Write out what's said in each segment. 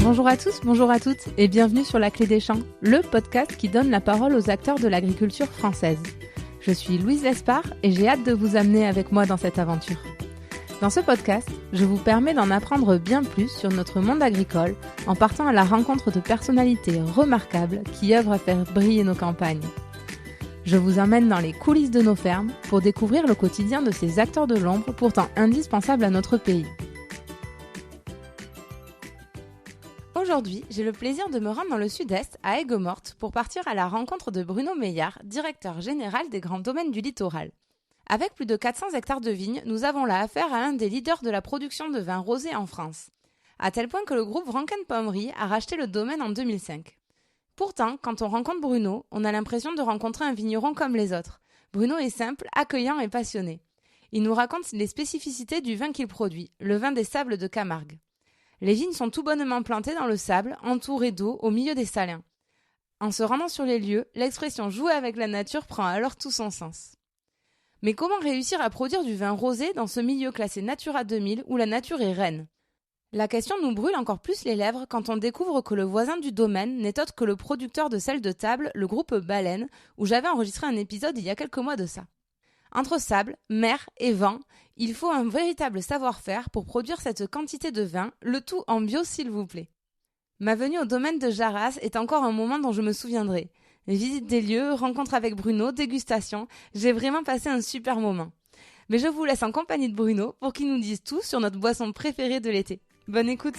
Bonjour à tous, bonjour à toutes et bienvenue sur La Clé des Champs, le podcast qui donne la parole aux acteurs de l'agriculture française. Je suis Louise Lespard et j'ai hâte de vous amener avec moi dans cette aventure. Dans ce podcast, je vous permets d'en apprendre bien plus sur notre monde agricole en partant à la rencontre de personnalités remarquables qui œuvrent à faire briller nos campagnes. Je vous emmène dans les coulisses de nos fermes pour découvrir le quotidien de ces acteurs de l'ombre pourtant indispensables à notre pays. Aujourd'hui, j'ai le plaisir de me rendre dans le sud-est, à Aigues-Mortes, pour partir à la rencontre de Bruno Meillard, directeur général des Grands Domaines du Littoral. Avec plus de 400 hectares de vignes, nous avons là affaire à l'un des leaders de la production de vin rosé en France. À tel point que le groupe Franken-Pommery a racheté le domaine en 2005. Pourtant, quand on rencontre Bruno, on a l'impression de rencontrer un vigneron comme les autres. Bruno est simple, accueillant et passionné. Il nous raconte les spécificités du vin qu'il produit, le vin des sables de Camargue. Les vignes sont tout bonnement plantées dans le sable, entourées d'eau, au milieu des salins. En se rendant sur les lieux, l'expression « jouer avec la nature » prend alors tout son sens. Mais comment réussir à produire du vin rosé dans ce milieu classé Natura 2000 où la nature est reine ? La question nous brûle encore plus les lèvres quand on découvre que le voisin du domaine n'est autre que le producteur de sel de table, le groupe Baleine, où j'avais enregistré un épisode il y a quelques mois de ça. Entre sable, mer et vent, il faut un véritable savoir-faire pour produire cette quantité de vin, le tout en bio s'il vous plaît. Ma venue au domaine de Jarras est encore un moment dont je me souviendrai. Visite des lieux, rencontre avec Bruno, dégustation, j'ai vraiment passé un super moment. Mais je vous laisse en compagnie de Bruno pour qu'il nous dise tout sur notre boisson préférée de l'été. Bonne écoute!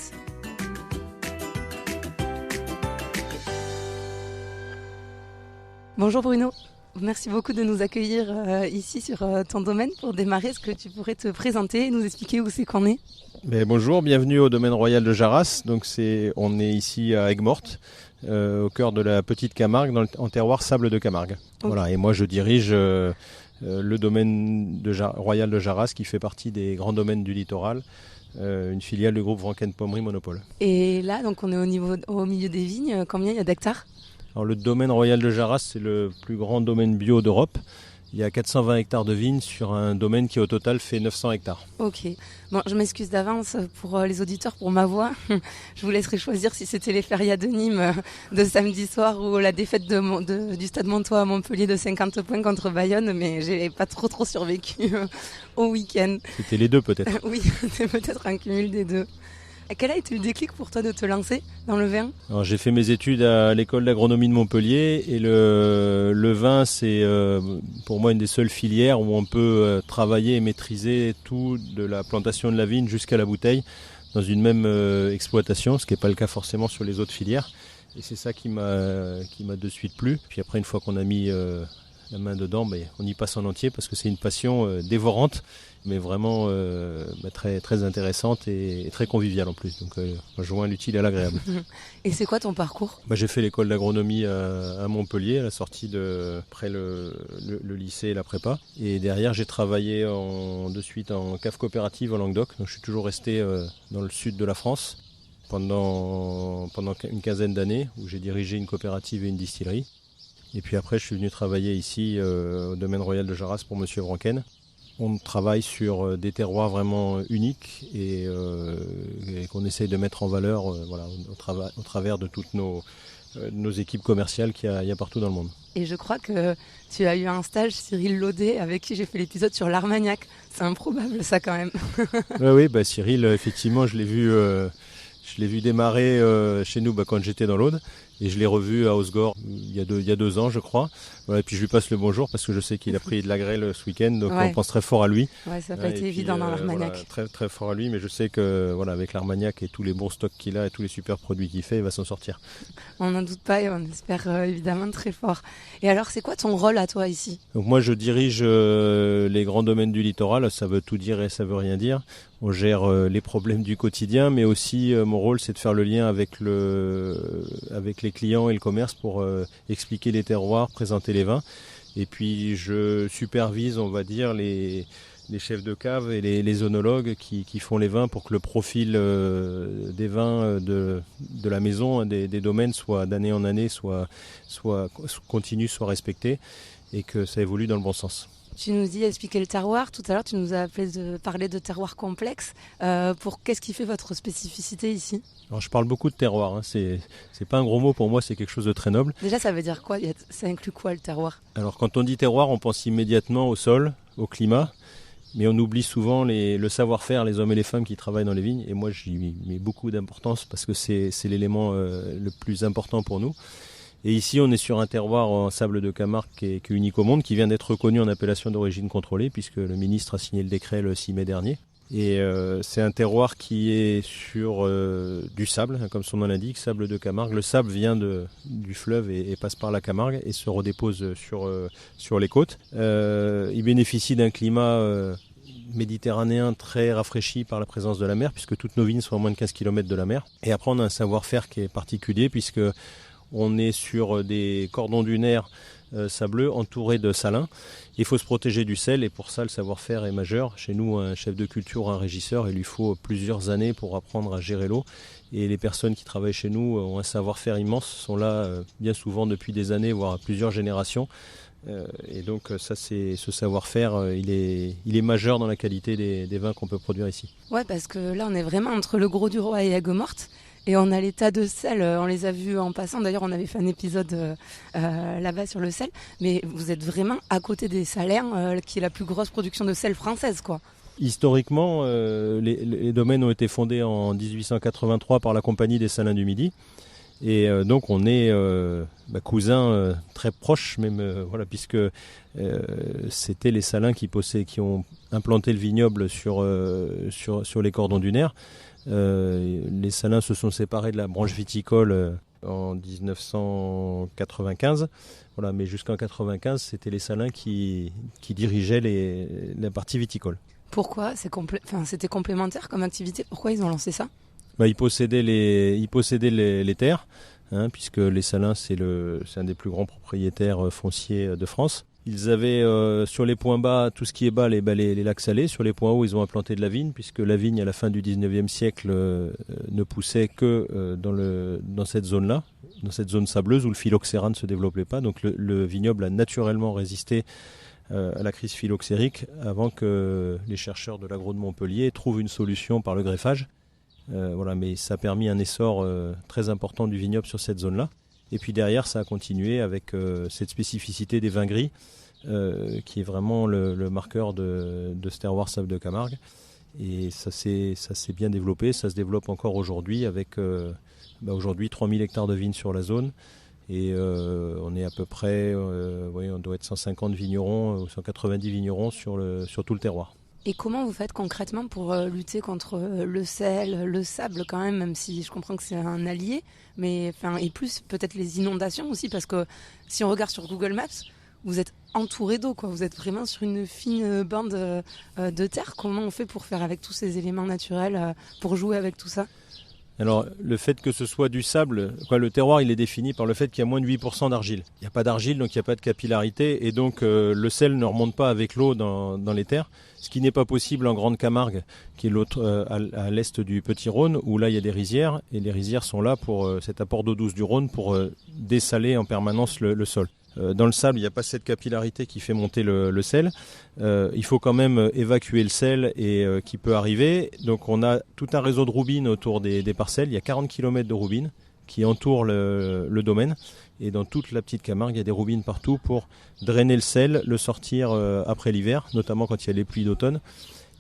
Bonjour Bruno, merci beaucoup de nous accueillir ici sur ton domaine. Pour démarrer, est-ce que tu pourrais te présenter et nous expliquer où c'est qu'on est ? Bonjour, bienvenue au domaine royal de Jarras. Donc on est ici à Aigues-Mortes, au cœur de la petite Camargue, en terroir sable de Camargue. Okay. Voilà, et moi je dirige le domaine royal de Jarras qui fait partie des grands domaines du littoral. Une filiale du groupe Franken-Pommery Monopole. Et là, donc on est au milieu des vignes, combien il y a d'hectares ? Alors, le domaine royal de Jarras, c'est le plus grand domaine bio d'Europe. Il y a 420 hectares de vignes sur un domaine qui au total fait 900 hectares. Ok. Bon, je m'excuse d'avance pour les auditeurs, pour ma voix. Je vous laisserai choisir si c'était les férias de Nîmes de samedi soir ou la défaite du Stade Montois à Montpellier de 50 points contre Bayonne, mais j'ai pas trop survécu au week-end. C'était les deux peut-être. Oui, c'est peut-être un cumul des deux. Quel a été le déclic pour toi de te lancer dans le vin ? Alors, j'ai fait mes études à l'école d'agronomie de Montpellier et le vin, c'est pour moi une des seules filières où on peut travailler et maîtriser tout de la plantation de la vigne jusqu'à la bouteille dans une même exploitation, ce qui n'est pas le cas forcément sur les autres filières. Et c'est ça qui m'a de suite plu. Puis après, une fois qu'on a mis la main dedans, on y passe en entier parce que c'est une passion dévorante, mais vraiment très, très intéressante et très conviviale en plus. Donc on joint l'utile à l'agréable. Et c'est quoi ton parcours ? J'ai fait l'école d'agronomie à Montpellier, à la sortie après le lycée et la prépa. Et derrière, j'ai travaillé de suite en cave coopérative au Languedoc. Donc je suis toujours resté dans le sud de la France pendant une quinzaine d'années, où j'ai dirigé une coopérative et une distillerie. Et puis après, je suis venu travailler ici au domaine royal de Jarras pour Monsieur Franken. On travaille sur des terroirs vraiment uniques et qu'on essaye de mettre en valeur au travers de toutes nos équipes commerciales qu'il y a partout dans le monde. Et je crois que tu as eu un stage, Cyril Laudet, avec qui j'ai fait l'épisode sur l'Armagnac. C'est improbable ça quand même. Oui, Cyril, effectivement, je l'ai vu démarrer chez nous quand j'étais dans l'Aude. Et je l'ai revu à Osgore il y a 2 ans, je crois. Voilà, et puis je lui passe le bonjour parce que je sais qu'il a pris de la grêle ce week-end, donc on pense très fort à lui. Ouais, ça n'a pas été évident dans l'Armagnac. Voilà, très, très fort à lui, mais je sais que avec l'Armagnac et tous les bons stocks qu'il a et tous les super produits qu'il fait, il va s'en sortir. On n'en doute pas et on espère évidemment très fort. Et alors, c'est quoi ton rôle à toi ici ? Donc moi, je dirige les grands domaines du littoral. Ça veut tout dire et ça veut rien dire. On gère les problèmes du quotidien, mais aussi mon rôle, c'est de faire le lien avec les clients et le commerce pour expliquer les terroirs, présenter les vins. Et puis je supervise, on va dire, les chefs de cave et les œnologues qui font les vins pour que le profil des vins de la maison, des domaines, soit d'année en année, soit continue, soit respecté et que ça évolue dans le bon sens. Tu nous dis expliquer le terroir. Tout à l'heure, tu nous as parlé de terroir complexe. Qu'est-ce qui fait votre spécificité ici? Alors, je parle beaucoup de terroir. C'est pas un gros mot pour moi, c'est quelque chose de très noble. Déjà, ça veut dire quoi? Ça inclut quoi le terroir? Alors, quand on dit terroir, on pense immédiatement au sol, au climat. Mais on oublie souvent le savoir-faire, les hommes et les femmes qui travaillent dans les vignes. Et moi, j'y mets beaucoup d'importance parce que c'est l'élément le plus important pour nous. Et ici, on est sur un terroir en sable de Camargue qui est unique au monde, qui vient d'être reconnu en appellation d'origine contrôlée, puisque le ministre a signé le décret le 6 mai dernier. Et c'est un terroir qui est sur du sable, comme son nom l'indique, sable de Camargue. Le sable vient du fleuve et passe par la Camargue et se redépose sur les côtes. Il bénéficie d'un climat méditerranéen très rafraîchi par la présence de la mer, puisque toutes nos vignes sont à moins de 15 km de la mer. Et après, on a un savoir-faire qui est particulier, puisque on est sur des cordons dunaires sableux entourés de salins. Il faut se protéger du sel et pour ça le savoir-faire est majeur. Chez nous, un chef de culture, un régisseur, il lui faut plusieurs années pour apprendre à gérer l'eau. Et les personnes qui travaillent chez nous ont un savoir-faire immense, sont là bien souvent depuis des années, voire plusieurs générations. Et donc ce savoir-faire, il est majeur dans la qualité des vins qu'on peut produire ici. Ouais, parce que là on est vraiment entre le Gros du Roi et Aigues-Mortes. Et on a les tas de sel, on les a vus en passant. D'ailleurs, on avait fait un épisode là-bas sur le sel. Mais vous êtes vraiment à côté des Salers, qui est la plus grosse production de sel française, quoi. Historiquement, les domaines ont été fondés en 1883 par la Compagnie des Salins du Midi. Et donc on est cousins très proches même, puisque c'était les Salins qui ont implanté le vignoble sur les cordons dunaires. Les Salins se sont séparés de la branche viticole en 1995. Mais jusqu'en 1995, c'était les Salins qui dirigeaient la partie viticole. Pourquoi? C'était complémentaire comme activité. Pourquoi ils ont lancé ça? Ils possédaient les terres, puisque les Salins, c'est un des plus grands propriétaires fonciers de France. Ils avaient sur les points bas, tout ce qui est bas, les lacs salés. Sur les points hauts, ils ont implanté de la vigne, puisque la vigne, à la fin du 19e siècle, ne poussait que dans cette zone-là, dans cette zone sableuse où le phylloxéra ne se développait pas. Donc le vignoble a naturellement résisté à la crise phylloxérique avant que les chercheurs de l'agro de Montpellier trouvent une solution par le greffage. Mais ça a permis un essor très important du vignoble sur cette zone-là. Et puis derrière, ça a continué avec cette spécificité des vins gris, qui est vraiment le marqueur de ce terroir sable de Camargue. Et ça s'est bien développé, ça se développe encore aujourd'hui avec aujourd'hui 3000 hectares de vignes sur la zone. Et on est à peu près, on doit être 150 vignerons ou 190 vignerons sur tout le terroir. Et comment vous faites concrètement pour lutter contre le sel, le sable quand même si je comprends que c'est un allié, et plus peut-être les inondations aussi, parce que si on regarde sur Google Maps, vous êtes entouré d'eau, quoi. Vous êtes vraiment sur une fine bande de terre. Comment on fait pour faire avec tous ces éléments naturels, pour jouer avec tout ça? Alors, le fait que ce soit du sable, le terroir, il est défini par le fait qu'il y a moins de 8% d'argile. Il n'y a pas d'argile, donc il n'y a pas de capillarité, et donc le sel ne remonte pas avec l'eau dans les terres, ce qui n'est pas possible en Grande Camargue, qui est l'autre à l'est du Petit Rhône, où là il y a des rizières, et les rizières sont là pour cet apport d'eau douce du Rhône pour dessaler en permanence le sol. Dans le sable, il n'y a pas cette capillarité qui fait monter le sel. Il faut quand même évacuer le sel qui peut arriver. Donc on a tout un réseau de roubines autour des parcelles. Il y a 40 km de roubines qui entourent le domaine. Et dans toute la petite Camargue, il y a des roubines partout pour drainer le sel, le sortir après l'hiver, notamment quand il y a les pluies d'automne.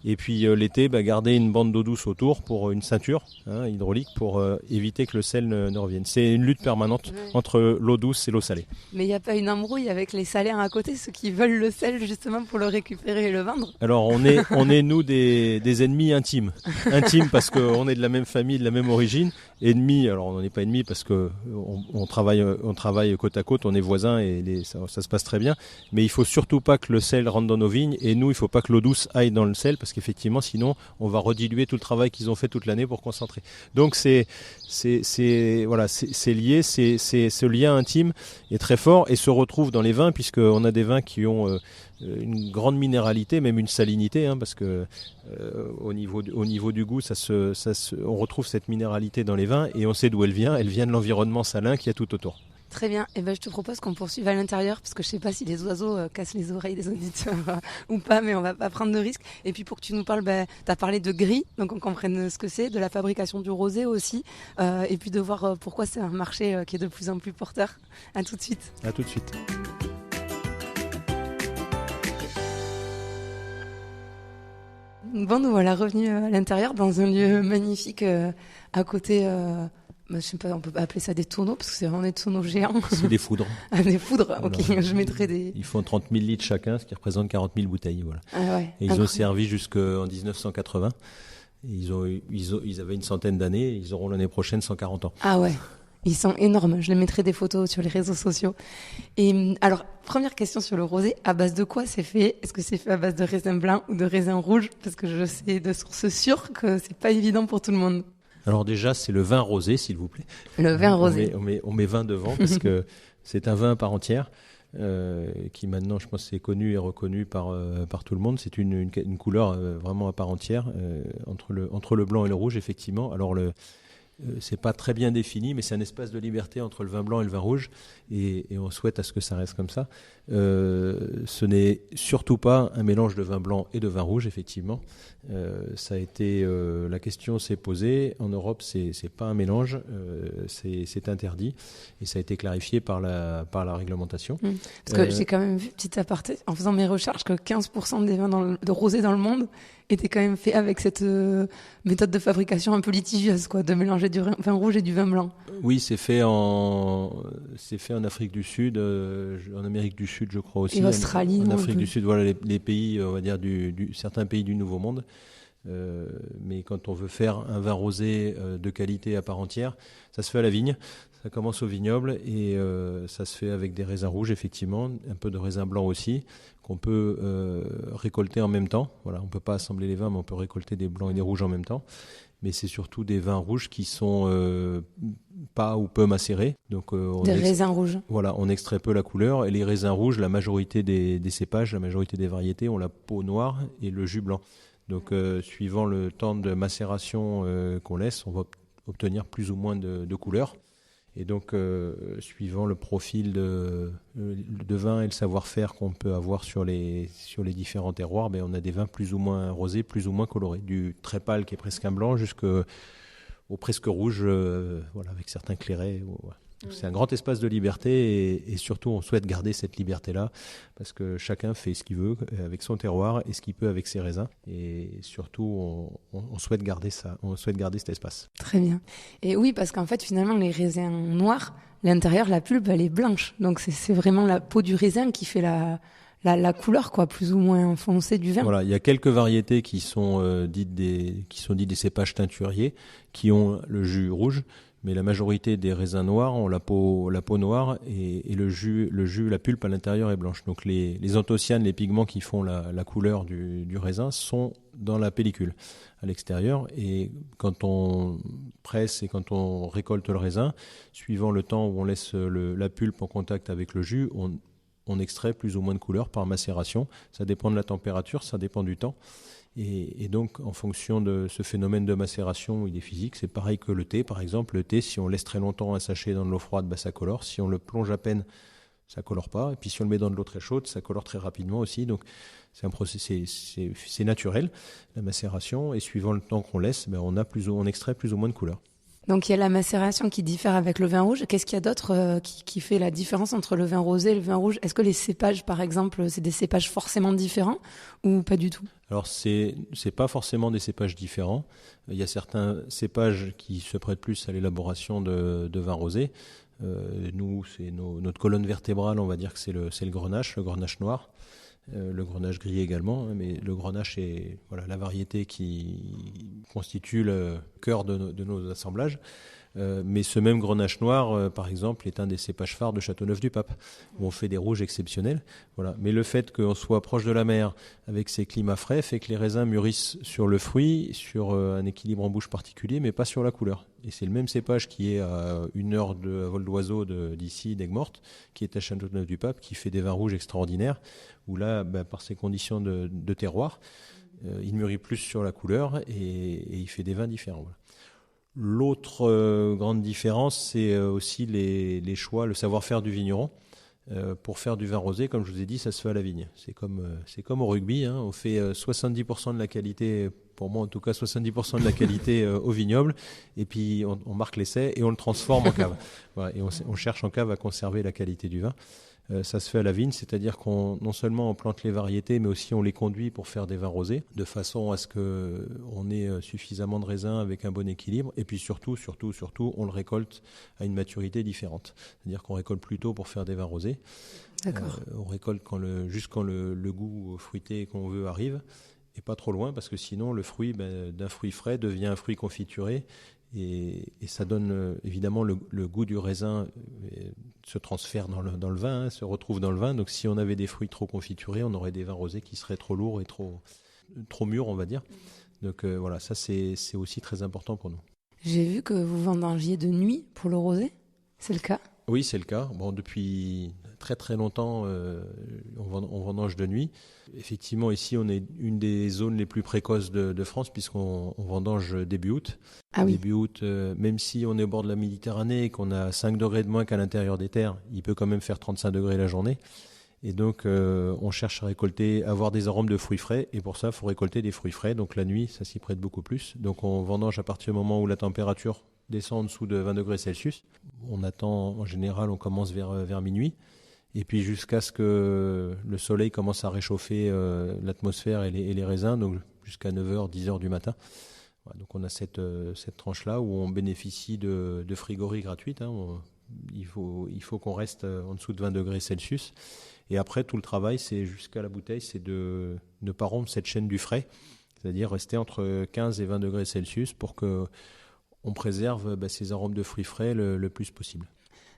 Et puis l'été, garder une bande d'eau douce autour pour une ceinture hydraulique pour éviter que le sel ne revienne. C'est une lutte permanente entre l'eau douce et l'eau salée. Mais il n'y a pas une embrouille avec les Salers à côté, ceux qui veulent le sel justement pour le récupérer et le vendre? Alors on est nous des ennemis intimes. Intimes parce qu'on est de la même famille, de la même origine. Ennemis, alors on n'en est pas ennemis parce que on travaille côte à côte, on est voisins et ça se passe très bien. Mais il faut surtout pas que le sel rentre dans nos vignes et nous, il faut pas que l'eau douce aille dans le sel parce qu'effectivement, sinon, on va rediluer tout le travail qu'ils ont fait toute l'année pour concentrer. Donc c'est lié, ce lien intime est très fort et se retrouve dans les vins puisqu'on a des vins qui ont une grande minéralité, même une salinité, parce que au niveau du goût, on retrouve cette minéralité dans les vins et on sait d'où elle vient de l'environnement salin qu'il y a tout autour. Très bien. Et ben, je te propose qu'on poursuive à l'intérieur parce que je sais pas si les oiseaux cassent les oreilles des auditeurs ou pas, mais on va pas prendre de risques. Et puis pour que tu nous parles, tu as parlé de gris, donc on comprenne ce que c'est, de la fabrication du rosé aussi, et puis de voir pourquoi c'est un marché qui est de plus en plus porteur. À tout de suite. À tout de suite. Bon, nous voilà revenus à l'intérieur dans un lieu magnifique à côté. Je sais pas, on peut pas appeler ça des tonneaux parce que c'est vraiment des tonneaux géants. C'est des foudres. Ah, des foudres, ok. Alors, je mettrai des. Ils font 30 000 litres chacun, ce qui représente 40 000 bouteilles. Voilà. Ah ouais. Et ils ont servi jusqu'en 1980. Et ils avaient une centaine d'années. Ils auront l'année prochaine 140 ans. Ah ouais. Ils sont énormes. Je les mettrai des photos sur les réseaux sociaux. Et alors, première question sur le rosé. À base de quoi c'est fait? Est-ce que c'est fait à base de raisin blanc ou de raisin rouge? Parce que je sais de sources sûres que c'est pas évident pour tout le monde. Alors déjà, c'est le vin rosé, s'il vous plaît. Le vin rosé. On met vin devant parce que c'est un vin à part entière qui maintenant, je pense, est connu et reconnu par tout le monde. C'est une couleur vraiment à part entière entre le blanc et le rouge, effectivement. Alors c'est pas très bien défini, mais c'est un espace de liberté entre le vin blanc et le vin rouge, et on souhaite à ce que ça reste comme ça. Ce n'est surtout pas un mélange de vin blanc et de vin rouge, effectivement. Ça a été la question s'est posée. En Europe, c'est pas un mélange, c'est interdit, et ça a été clarifié par la réglementation. Parce que j'ai quand même vu, petit aparté, en faisant mes recherches, que 15% des vins de rosé dans le monde étaient quand même faits avec cette méthode de fabrication un peu litigieuse, quoi, de mélanger du vin rouge et du vin blanc. Oui, c'est fait en Afrique du Sud, en Amérique du Sud, je crois aussi. Et Australie. En Afrique du Sud, voilà les pays, on va dire certains pays du Nouveau Monde. Mais quand on veut faire un vin rosé de qualité à part entière, ça se fait à la vigne. Ça commence au vignoble et ça se fait avec des raisins rouges, effectivement, un peu de raisin blanc aussi, qu'on peut récolter en même temps. Voilà, on ne peut pas assembler les vins, mais on peut récolter des blancs et des rouges en même temps. Mais c'est surtout des vins rouges qui sont pas ou peu macérés. Donc, des raisins rouges. Voilà, on extrait peu la couleur. Et les raisins rouges, la majorité des cépages, la majorité des variétés ont la peau noire et le jus blanc. Donc, suivant le temps de macération qu'on laisse, on va obtenir plus ou moins de couleur. Et donc, suivant le profil de vin et le savoir-faire qu'on peut avoir sur les différents terroirs, on a des vins plus ou moins rosés, plus ou moins colorés. Du très pâle qui est presque un blanc jusqu'au presque rouge, voilà, avec certains clairets. Ouais. C'est un grand espace de liberté et surtout on souhaite garder cette liberté-là parce que chacun fait ce qu'il veut avec son terroir et ce qu'il peut avec ses raisins et surtout on souhaite garder ça, on souhaite garder cet espace. Très bien. Et oui, parce qu'en fait finalement les raisins noirs, l'intérieur, la pulpe elle est blanche, donc c'est vraiment la peau du raisin qui fait la couleur, quoi, plus ou moins foncée du vin. Voilà, il y a quelques variétés qui sont dites des cépages teinturiers qui ont le jus rouge. Mais la majorité des raisins noirs ont la peau noire et le jus, la pulpe à l'intérieur est blanche. Donc les anthocyanes, les pigments qui font la couleur du raisin sont dans la pellicule à l'extérieur. Et quand on presse et quand on récolte le raisin, suivant le temps où on laisse la pulpe en contact avec le jus, on extrait plus ou moins de couleur par macération. Ça dépend de la température, ça dépend du temps. Et donc, en fonction de ce phénomène de macération, il est physique, c'est pareil que le thé, par exemple. Le thé, si on laisse très longtemps un sachet dans de l'eau froide, ça colore. Si on le plonge à peine, ça colore pas. Et puis, si on le met dans de l'eau très chaude, ça colore très rapidement aussi. Donc, c'est un processus, c'est naturel, la macération. Et suivant le temps qu'on laisse, on extrait plus ou moins de couleur. Donc il y a la macération qui diffère avec le vin rouge. Qu'est-ce qu'il y a d'autre qui fait la différence entre le vin rosé et le vin rouge? Est-ce que les cépages, par exemple, c'est des cépages forcément différents ou pas du tout? Alors c'est pas forcément des cépages différents. Il y a certains cépages qui se prêtent plus à l'élaboration de vin rosé. Nous, c'est notre colonne vertébrale, on va dire que c'est le grenache noir. Le grenache gris également, mais le grenache est la variété qui constitue le cœur de nos assemblages. Mais ce même grenache noir, par exemple, est un des cépages phares de Châteauneuf-du-Pape, où on fait des rouges exceptionnels. Voilà. Mais le fait qu'on soit proche de la mer, avec ces climats frais, fait que les raisins mûrissent sur le fruit, sur un équilibre en bouche particulier, mais pas sur la couleur. Et c'est le même cépage qui est à 1 heure à vol d'oiseau d'ici, d'Aigues-Mortes, qui est à Châteauneuf-du-Pape, qui fait des vins rouges extraordinaires, où là, par ses conditions de terroir, il mûrit plus sur la couleur et il fait des vins différents. Voilà. L'autre grande différence, c'est aussi les choix, le savoir-faire du vigneron. Pour faire du vin rosé, comme je vous ai dit, ça se fait à la vigne. C'est comme au rugby, hein. On fait 70% de la qualité, pour moi en tout cas 70% de la qualité au vignoble, et puis on marque l'essai et on le transforme en cave. Voilà, et on cherche en cave à conserver la qualité du vin. Ça se fait à la vigne, c'est-à-dire qu'on non seulement on plante les variétés, mais aussi on les conduit pour faire des vins rosés, de façon à ce qu'on ait suffisamment de raisins avec un bon équilibre. Et puis surtout, on le récolte à une maturité différente. C'est-à-dire qu'on récolte plus tôt pour faire des vins rosés. D'accord. On récolte juste quand le goût fruité qu'on veut arrive, et pas trop loin, parce que sinon le fruit, d'un fruit frais devient un fruit confituré. Et ça donne évidemment le goût du raisin se transfère dans le vin, hein, se retrouve dans le vin. Donc si on avait des fruits trop confiturés, on aurait des vins rosés qui seraient trop lourds et trop mûrs, on va dire. Donc voilà, ça c'est aussi très important pour nous. J'ai vu que vous vendangiez de nuit pour le rosé, c'est le cas? Oui, c'est le cas. Bon, depuis très très longtemps, on vendange de nuit. Effectivement, ici, on est une des zones les plus précoces de France, puisqu'on vendange début août. Ah oui. Début août, même si on est au bord de la Méditerranée et qu'on a 5 degrés de moins qu'à l'intérieur des terres, il peut quand même faire 35 degrés la journée. Et donc, on cherche à avoir des arômes de fruits frais. Et pour ça, il faut récolter des fruits frais. Donc, la nuit, ça s'y prête beaucoup plus. Donc, on vendange à partir du moment où la température descend en dessous de 20 degrés Celsius. On attend, en général, on commence vers minuit. Et puis, jusqu'à ce que le soleil commence à réchauffer l'atmosphère et les raisins, donc jusqu'à 9h, 10h du matin. Voilà, donc, on a cette tranche-là où on bénéficie de frigories gratuites. Hein. Il faut qu'on reste en dessous de 20 degrés Celsius. Et après, tout le travail, c'est jusqu'à la bouteille, c'est de ne pas rompre cette chaîne du frais, c'est-à-dire rester entre 15 et 20 degrés Celsius pour qu'on préserve ces arômes de fruits frais le plus possible.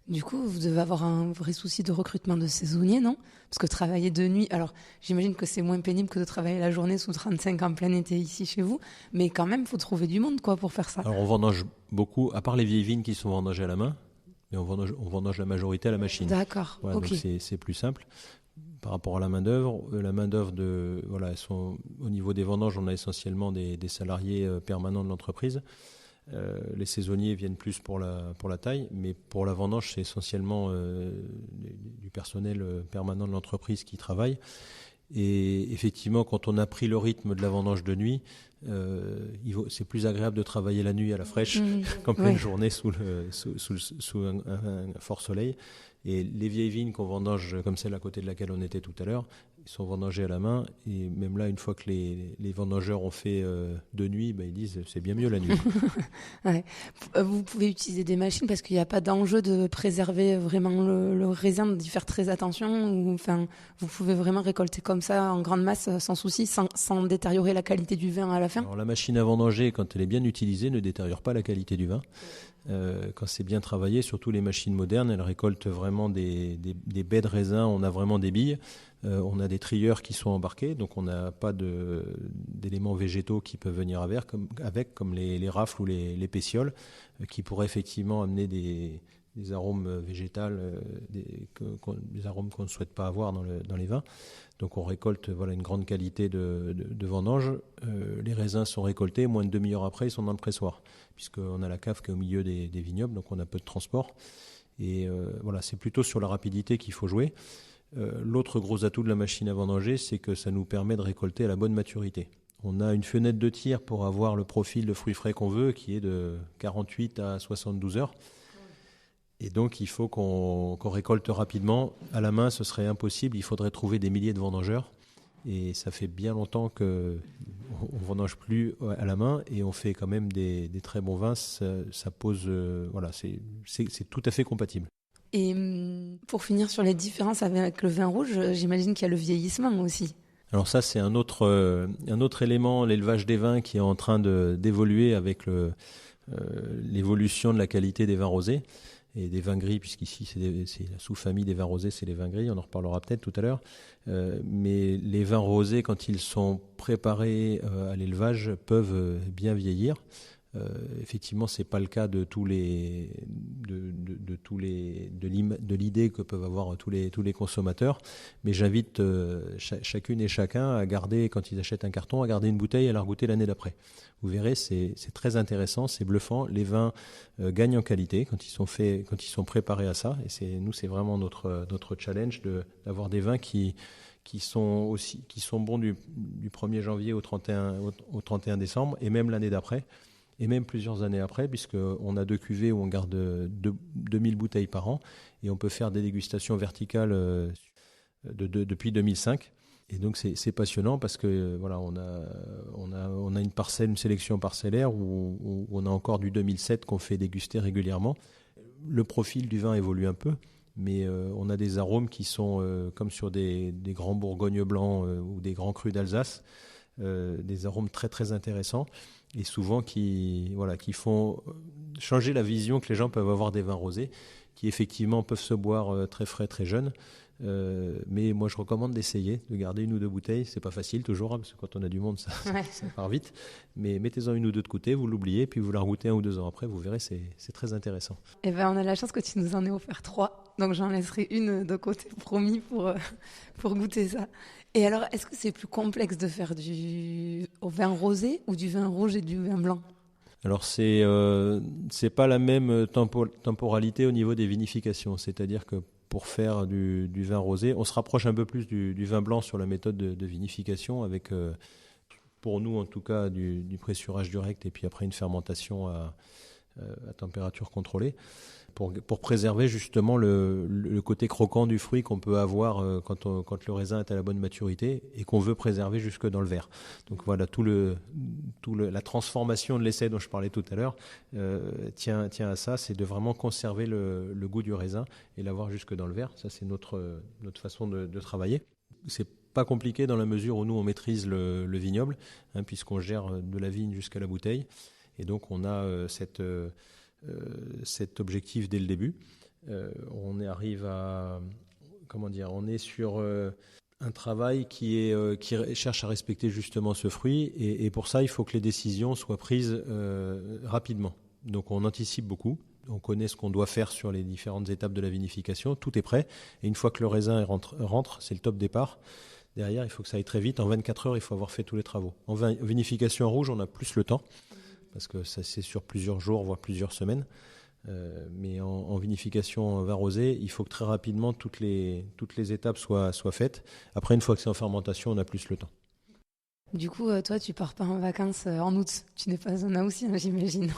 Du coup, vous devez avoir un vrai souci de recrutement de saisonniers, non? Parce que travailler de nuit, alors j'imagine que c'est moins pénible que de travailler la journée sous 35 en plein été ici chez vous, mais quand même, il faut trouver du monde pour faire ça. Alors on vendange beaucoup, à part les vieilles vignes qui sont vendangées à la main, mais on vendange la majorité à la machine. D'accord, voilà, ok. Donc c'est plus simple. Par rapport à la main-d'œuvre, au niveau des vendanges, on a essentiellement des salariés permanents de l'entreprise. Les saisonniers viennent plus pour la taille, mais pour la vendange, c'est essentiellement du personnel permanent de l'entreprise qui travaille. Et effectivement, quand on a pris le rythme de la vendange de nuit, c'est plus agréable de travailler la nuit à la fraîche qu'en pleine journée sous un fort soleil. Et les vieilles vignes qu'on vendange, comme celle à côté de laquelle on était tout à l'heure, ils sont vendangés à la main. Et même là, une fois que les vendangeurs ont fait de nuit, ils disent c'est bien mieux la nuit. Ouais. Vous pouvez utiliser des machines parce qu'il n'y a pas d'enjeu de préserver vraiment le raisin, d'y faire très attention. Vous pouvez vraiment récolter comme ça en grande masse sans souci, sans détériorer la qualité du vin à la fin. Alors la machine à vendanger, quand elle est bien utilisée, ne détériore pas la qualité du vin. Quand c'est bien travaillé, surtout les machines modernes, elles récoltent vraiment des baies de raisin, on a vraiment des billes, on a des trieurs qui sont embarqués, donc on n'a pas d'éléments végétaux qui peuvent venir comme les rafles ou les pétioles, qui pourraient effectivement amener des arômes végétaux, des arômes qu'on ne souhaite pas avoir dans les vins. Donc on récolte une grande qualité de vendange. Les raisins sont récoltés, moins de demi-heure après, ils sont dans le pressoir, puisqu'on a la cave qui est au milieu des vignobles, donc on a peu de transport. Et c'est plutôt sur la rapidité qu'il faut jouer. L'autre gros atout de la machine à vendanger, c'est que ça nous permet de récolter à la bonne maturité. On a une fenêtre de tir pour avoir le profil de fruits frais qu'on veut, qui est de 48 à 72 heures. Et donc, il faut qu'on récolte rapidement. À la main, ce serait impossible. Il faudrait trouver des milliers de vendangeurs. Et ça fait bien longtemps qu'on ne vendange plus à la main. Et on fait quand même des très bons vins. Ça pose... c'est tout à fait compatible. Et pour finir sur les différences avec le vin rouge, j'imagine qu'il y a le vieillissement aussi. Alors ça, c'est un autre élément, l'élevage des vins qui est en train d'évoluer avec l'évolution de la qualité des vins rosés. Et des vins gris, puisqu'ici c'est la sous-famille des vins rosés, c'est les vins gris, on en reparlera peut-être tout à l'heure. Mais les vins rosés, quand ils sont préparés à l'élevage, peuvent bien vieillir. Effectivement, c'est pas le cas de l'idée que peuvent avoir tous les consommateurs. Mais j'invite chacune et chacun à garder, quand ils achètent un carton, à garder une bouteille et à la goûter l'année d'après. Vous verrez, c'est très intéressant, c'est bluffant. Les vins gagnent en qualité quand ils sont préparés à ça. Et c'est vraiment notre challenge d'avoir des vins qui sont bons du 1er janvier au 31 décembre et même l'année d'après. Et même plusieurs années après, puisqu'on a 2 cuvées où on garde 2000 bouteilles par an, et on peut faire des dégustations verticales depuis 2005. Et donc c'est passionnant parce que voilà, on a une sélection parcellaire où on a encore du 2007 qu'on fait déguster régulièrement. Le profil du vin évolue un peu, mais on a des arômes qui sont comme sur des grands bourgognes blancs ou des grands crus d'Alsace, des arômes très très intéressants. Et souvent qui font changer la vision que les gens peuvent avoir des vins rosés, qui effectivement peuvent se boire très frais, très jeunes. Mais moi, je recommande d'essayer, de garder 1 ou 2 bouteilles. C'est pas facile toujours, parce que quand on a du monde, ça part vite. Mais mettez-en 1 ou 2 de côté, vous l'oubliez, puis vous la regoutez 1 ou 2 ans après. Vous verrez, c'est très intéressant. Eh ben, on a la chance que tu nous en aies offert 3. Donc, j'en laisserai 1 de côté, promis, pour goûter ça. Et alors, est-ce que c'est plus complexe de faire au vin rosé ou du vin rouge et du vin blanc ? Alors, c'est pas la même temporalité au niveau des vinifications. C'est-à-dire que pour faire du vin rosé, on se rapproche un peu plus du vin blanc sur la méthode de vinification avec, pour nous en tout cas, du pressurage direct et puis après une fermentation à température contrôlée pour préserver justement le côté croquant du fruit qu'on peut avoir quand le raisin est à la bonne maturité et qu'on veut préserver jusque dans le verre. Donc voilà, la transformation de l'essai dont je parlais tout à l'heure tient à ça, c'est de vraiment conserver le goût du raisin et l'avoir jusque dans le verre. Ça, c'est notre façon de travailler. C'est pas compliqué dans la mesure où nous, on maîtrise le vignoble, puisqu'on gère de la vigne jusqu'à la bouteille. Et donc, on a cet objectif dès le début. On est sur un travail qui cherche à respecter justement ce fruit. Et pour ça, il faut que les décisions soient prises rapidement. Donc, on anticipe beaucoup. On connaît ce qu'on doit faire sur les différentes étapes de la vinification. Tout est prêt. Et une fois que le raisin rentre, c'est le top départ. Derrière, il faut que ça aille très vite. En 24 heures, il faut avoir fait tous les travaux. En vinification rouge, on a plus le temps, parce que ça c'est sur plusieurs jours, voire plusieurs semaines. Mais en vinification vin rosé, il faut que très rapidement toutes les étapes soient faites. Après, une fois que c'est en fermentation, on a plus le temps. Du coup, toi, tu pars pas en vacances en août. Tu n'es pas un Haussien, j'imagine.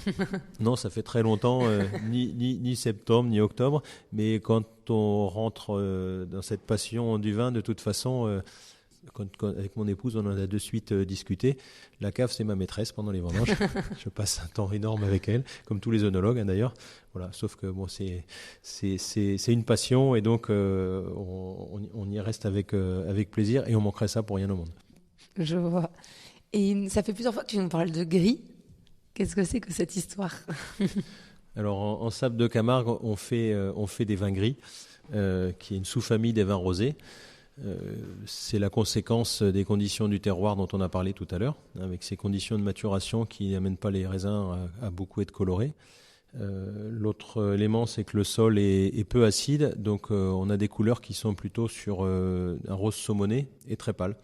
Non, ça fait très longtemps, ni septembre, ni octobre. Mais quand on rentre dans cette passion du vin, de toute façon, avec mon épouse, on en a de suite discuté. La cave, c'est ma maîtresse pendant les vendanges. Je passe un temps énorme avec elle, comme tous les œnologues d'ailleurs. Voilà, sauf que bon, c'est une passion et donc on y reste avec plaisir et on manquerait ça pour rien au monde. Je vois. Et ça fait plusieurs fois que tu nous parles de gris. Qu'est-ce que c'est que cette histoire ? Alors, en Sable de Camargue, on fait des vins gris, qui est une sous-famille des vins rosés. C'est la conséquence des conditions du terroir dont on a parlé tout à l'heure, avec ces conditions de maturation qui n'amènent pas les raisins à beaucoup être colorés. L'autre élément, c'est que le sol est peu acide, donc on a des couleurs qui sont plutôt sur un rose saumoné et très pâle.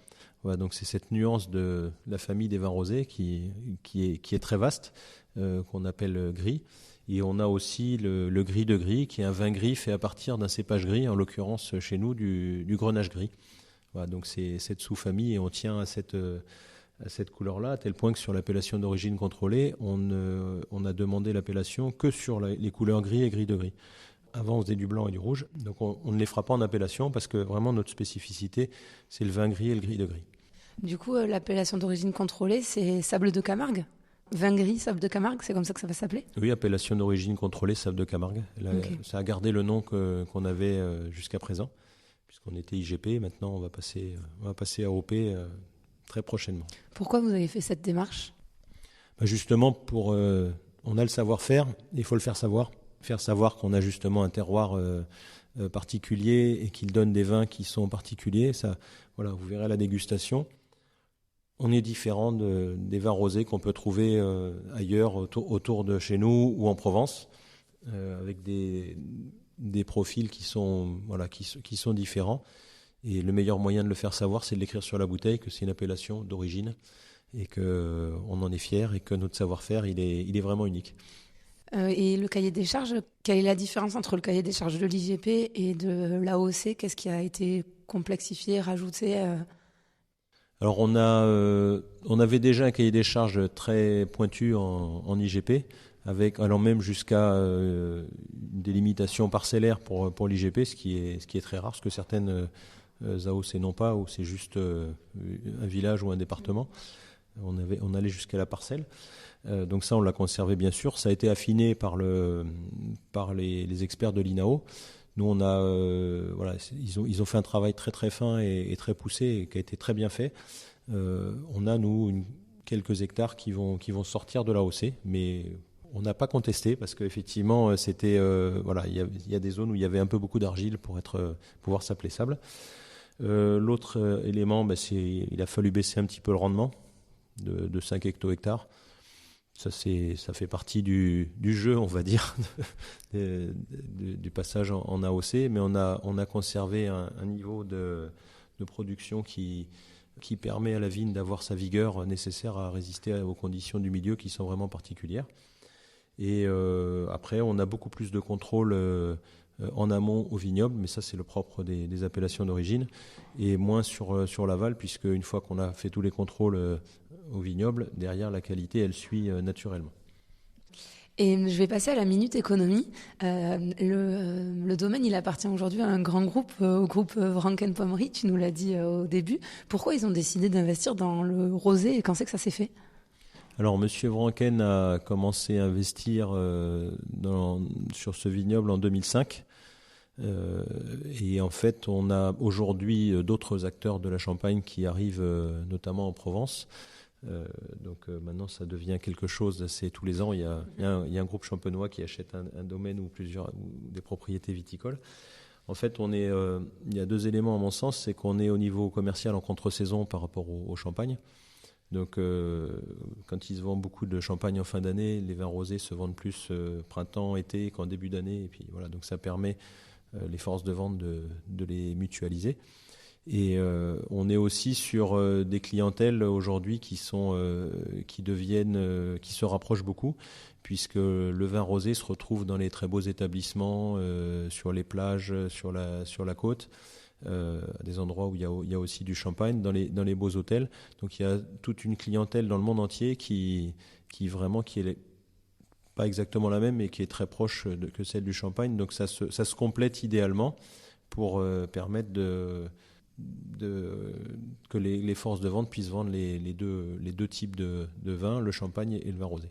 Voilà, donc c'est cette nuance de la famille des vins rosés qui est très vaste, qu'on appelle gris. Et on a aussi le gris de gris, qui est un vin gris fait à partir d'un cépage gris, en l'occurrence chez nous du grenache gris. Voilà, donc c'est cette sous-famille et on tient à cette couleur-là, à tel point que sur l'appellation d'origine contrôlée, on a demandé l'appellation que sur les couleurs gris et gris de gris. Avant, on faisait du blanc et du rouge, donc on ne les fera pas en appellation parce que vraiment notre spécificité, c'est le vin gris et le gris de gris. Du coup, l'appellation d'origine contrôlée, c'est Sable de Camargue ? Vin gris, Sable de Camargue, c'est comme ça que ça va s'appeler ? Oui, appellation d'origine contrôlée, Sable de Camargue. Okay. Ça a gardé le nom qu'on avait jusqu'à présent, puisqu'on était IGP. Maintenant, on va passer à OP très prochainement. Pourquoi vous avez fait cette démarche ? Justement, on a le savoir-faire, il faut le faire savoir. Faire savoir qu'on a justement un terroir particulier et qu'il donne des vins qui sont particuliers. Ça, voilà, vous verrez à la dégustation. On est différent des vins rosés qu'on peut trouver ailleurs autour de chez nous ou en Provence, avec des profils qui sont différents. Et le meilleur moyen de le faire savoir, c'est de l'écrire sur la bouteille, que c'est une appellation d'origine et qu'on en est fier et que notre savoir-faire, il est vraiment unique. Et le cahier des charges, quelle est la différence entre le cahier des charges de l'IGP et de l'AOC? Qu'est-ce qui a été complexifié, rajouté Alors on avait déjà un cahier des charges très pointu en IGP, allant même jusqu'à une délimitation parcellaire pour l'IGP, ce qui est très rare, ce que certaines AOC n'ont pas, où c'est juste un village ou un département. On allait jusqu'à la parcelle. Donc ça, on l'a conservé bien sûr. Ça a été affiné par les experts de l'INAO. Nous, ils ont fait un travail très très fin et très poussé et qui a été très bien fait. On a quelques hectares qui vont sortir de l'AOC, mais on n'a pas contesté parce qu'effectivement, c'était il y a des zones où il y avait un peu beaucoup d'argile pour pouvoir s'appeler sable. L'autre élément, il a fallu baisser un petit peu le rendement de 5 hecto-hectares. Ça fait partie du jeu, on va dire, du passage en AOC, mais on a conservé un niveau de production qui permet à la vigne d'avoir sa vigueur nécessaire à résister aux conditions du milieu qui sont vraiment particulières. Et après, on a beaucoup plus de contrôle en amont au vignoble, mais ça c'est le propre des appellations d'origine, et moins sur l'aval, puisque une fois qu'on a fait tous les contrôles au vignoble, derrière la qualité elle suit naturellement. Et je vais passer à la minute économie. Le domaine, il appartient aujourd'hui à un grand groupe, au groupe Vrancken-Pommery, tu nous l'as dit au début. Pourquoi ils ont décidé d'investir dans le rosé et quand c'est que ça s'est fait ? Alors, Monsieur Vrancken a commencé à investir sur ce vignoble en 2005. Et en fait, on a aujourd'hui d'autres acteurs de la Champagne qui arrivent, notamment en Provence. Donc maintenant, ça devient quelque chose d'assez tous les ans. Il y a un groupe champenois qui achète un domaine ou des propriétés viticoles. En fait, il y a deux éléments à mon sens. C'est qu'on est au niveau commercial en contre-saison par rapport au champagne. Donc, quand il se vend beaucoup de champagne en fin d'année, les vins rosés se vendent plus printemps, été qu'en début d'année. Et puis voilà, donc ça permet les forces de vente de les mutualiser. Et on est aussi sur des clientèles aujourd'hui qui se rapprochent beaucoup, puisque le vin rosé se retrouve dans les très beaux établissements, sur les plages, sur la côte. À des endroits où il y a aussi du champagne, dans les beaux hôtels. Donc il y a toute une clientèle dans le monde entier qui est pas exactement la même, mais qui est très proche que celle du champagne. Donc ça se complète idéalement pour permettre que les forces de vente puissent vendre les deux types de vins, le champagne et le vin rosé.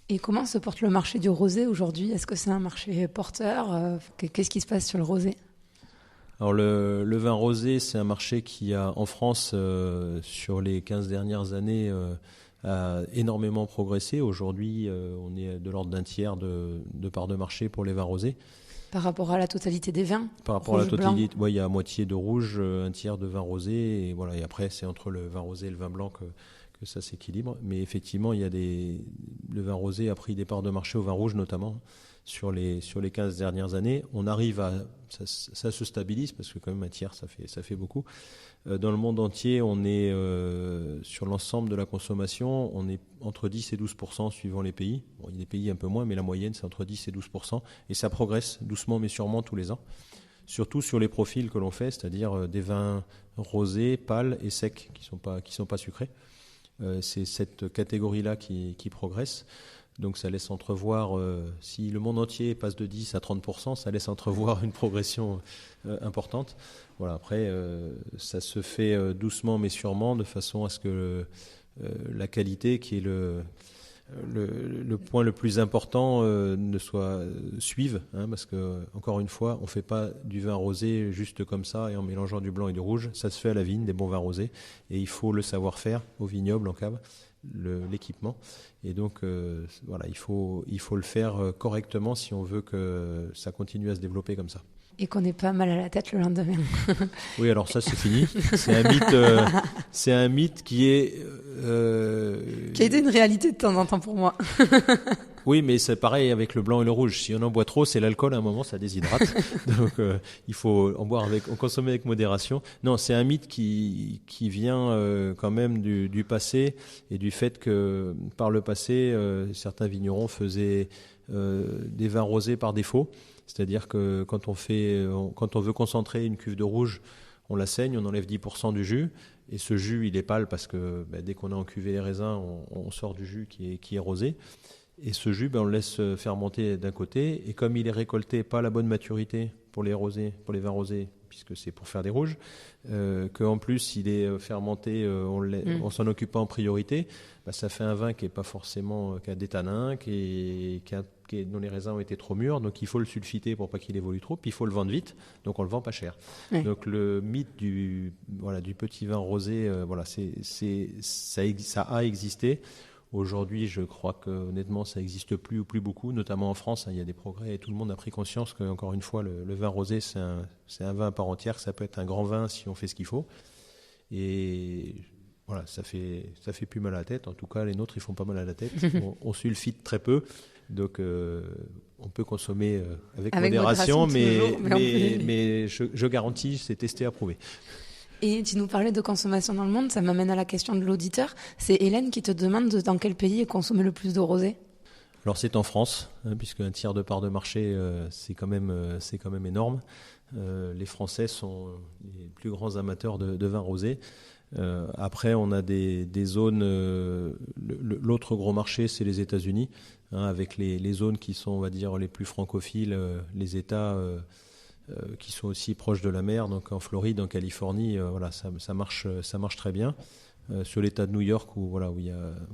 Et comment se porte le marché du rosé aujourd'hui ? Est-ce que c'est un marché porteur ? Qu'est-ce qui se passe sur le rosé ? Alors le vin rosé, c'est un marché qui a en France, sur les 15 dernières années, a énormément progressé. Aujourd'hui, on est de l'ordre d'un tiers de part de marché pour les vins rosés. Par rapport à la totalité des vins ? Par rapport à la totalité, il y a moitié de rouge, un tiers de vin rosé. Et voilà. Et après, c'est entre le vin rosé et le vin blanc que ça s'équilibre. Mais effectivement, le vin rosé a pris des parts de marché au vin rouge notamment. Sur les 15 dernières années, on arrive ça se stabilise parce que quand même un tiers, ça fait beaucoup. Dans le monde entier, on est sur l'ensemble de la consommation, on est entre 10 et 12% suivant les pays. Bon, il y a des pays un peu moins, mais la moyenne, c'est entre 10 et 12%. Et ça progresse doucement mais sûrement tous les ans. Surtout sur les profils que l'on fait, c'est-à-dire des vins rosés, pâles et secs qui sont pas sucrés. C'est cette catégorie-là qui progresse. Donc ça laisse entrevoir, si le monde entier passe de 10 à 30%, ça laisse entrevoir une progression importante. Voilà, après, ça se fait doucement mais sûrement, de façon à ce que la qualité, qui est le point le plus important, suive, hein, parce que, encore une fois, on ne fait pas du vin rosé juste comme ça et en mélangeant du blanc et du rouge. Ça se fait à la vigne, des bons vins rosés, et il faut le savoir-faire au vignoble, en cave, l'équipement. Et donc, voilà, il faut le faire correctement si on veut que ça continue à se développer comme ça. Et qu'on n'ait pas mal à la tête le lendemain. Oui, alors ça, c'est fini. C'est un mythe qui est... Qui a été une réalité de temps en temps pour moi. Oui, mais c'est pareil avec le blanc et le rouge. Si on en boit trop, c'est l'alcool, à un moment, ça déshydrate. Donc, il faut en consommer avec modération. Non, c'est un mythe qui vient quand même du passé et du fait que, par le passé, certains vignerons faisaient des vins rosés par défaut. C'est-à-dire que quand on veut concentrer une cuve de rouge, on la saigne, on enlève 10% du jus. Et ce jus, il est pâle parce que dès qu'on a encuvé les raisins, on sort du jus qui est rosé. Et ce jus, on le laisse fermenter d'un côté. Et comme il est récolté pas à la bonne maturité pour les vins rosés, puisque c'est pour faire des rouges, qu'en plus il est fermenté, on s'en occupe pas en priorité, ça fait un vin qui est pas forcément, qui a des tanins, dont les raisins ont été trop mûrs. Donc il faut le sulfiter pour pas qu'il évolue trop. Puis il faut le vendre vite, donc on le vend pas cher. Oui. Donc le mythe du petit vin rosé, ça a existé. Aujourd'hui, je crois que honnêtement, ça n'existe plus ou plus beaucoup, notamment en France. Il y a des progrès et tout le monde a pris conscience qu'encore une fois, le vin rosé, c'est un vin à part entière. Ça peut être un grand vin si on fait ce qu'il faut. Et voilà, ça fait plus mal à la tête. En tout cas, les nôtres, ils font pas mal à la tête. on sulfite très peu, donc on peut consommer avec modération, mais je garantis, c'est testé, approuvé. Et tu nous parlais de consommation dans le monde, ça m'amène à la question de l'auditeur. C'est Hélène qui te demande dans quel pays est consommé le plus de rosé. Alors c'est en France, puisque un tiers de part de marché, c'est quand même énorme. Les Français sont les plus grands amateurs de vin rosé. Après, on a des zones. L'autre gros marché, c'est les États-Unis, avec les zones qui sont, on va dire, les plus francophiles, les États qui sont aussi proches de la mer, donc en Floride, en Californie, ça marche très bien. Sur l'État de New York, où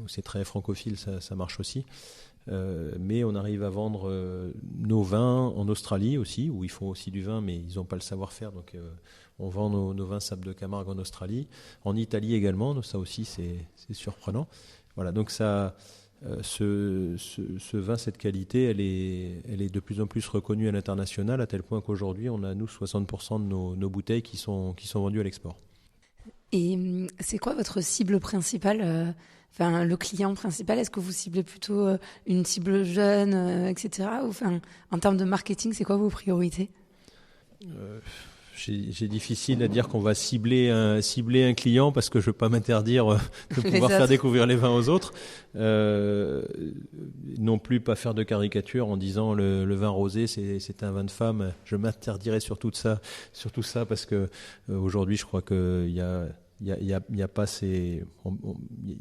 c'est très francophile, ça marche aussi. Mais on arrive à vendre nos vins en Australie aussi, où ils font aussi du vin, mais ils n'ont pas le savoir-faire, donc on vend nos vins Sable de Camargue en Australie, en Italie également, donc ça aussi c'est surprenant. Voilà, donc ça, ce vin, cette qualité, elle est de plus en plus reconnue à l'international, à tel point qu'aujourd'hui on a nous 60% de nos bouteilles qui sont vendues à l'export. Et c'est quoi votre cible principale, le client principal? Est-ce que vous ciblez plutôt une cible jeune, etc. En termes de marketing, c'est quoi vos priorités? C'est difficile à dire qu'on va cibler un client parce que je ne veux pas m'interdire de pouvoir faire découvrir les vins aux autres. Non plus pas faire de caricature en disant le vin rosé c'est un vin de femme. Je m'interdirais sur tout ça parce que aujourd'hui je crois qu'il y a pas il